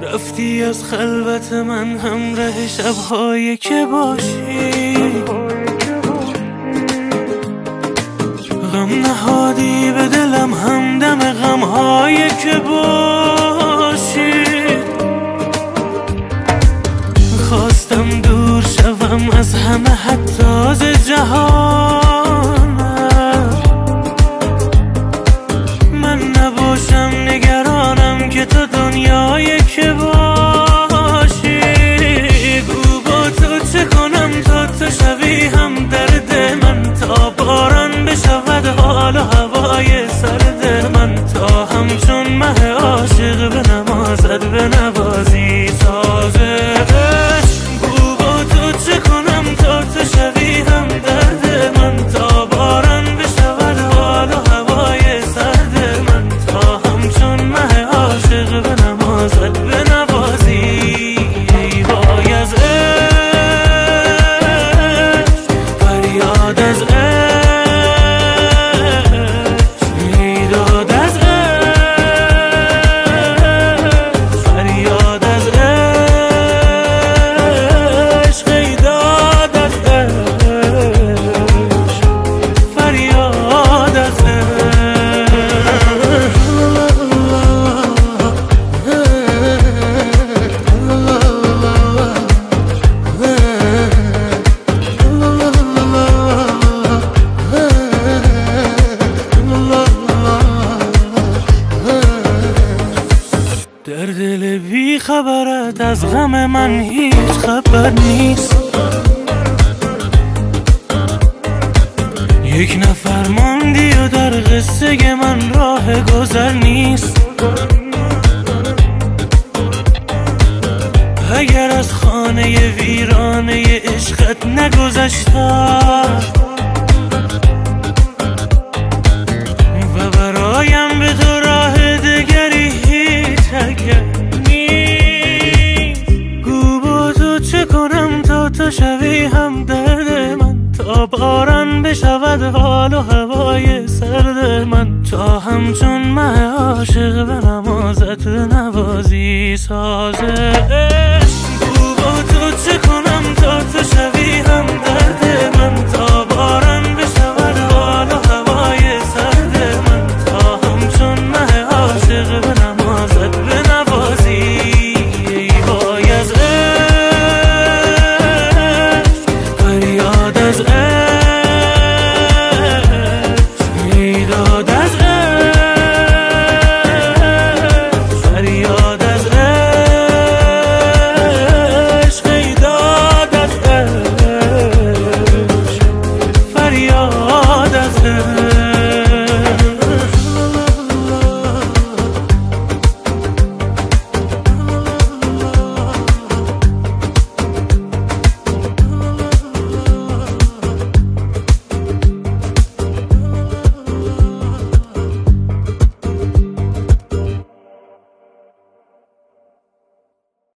رفتی از خلوت من همراه شب‌هایی که باشی، غم نهادی به دلم همدم غم‌هایی که باشی. خواستم دور شوم از همه حتی از جهانم، من نباشم نگرانم که تو دنیایی که باشی. گو با تو چه کنم تا تو شوی هم درد من، تا باران بشود حال و هوای سرد من، تا همچون مه عاشق به نمازت به نوازی سازه. گو با تو چه کنم تا تو شوی هم درد من، تا باران بشود حال و هوای سرد من، تا همچون مه عاشق به نمازت به نوازی. ای وای از عشق، فریاد از عشق، ای داد از عشق، فریاد از عشق، ای داد از عشق، فریاد از در دل بی خبرت از غم من هیچ خبر نیست. یک نفر ماندی و در قصه من راه گذر نیست. اگر از خانه ویرانه عشقت نگذشتم و برایم به تو راه دگری هیچ اگر نیست. گو با تو چه کنم تا تو شوی هم درد من، تا باران بشود حال و هوای سرد من، تا همچون مه عاشق به نمازت به نوازی سازه. گو با تو چه کنم تا تو شوی هم درد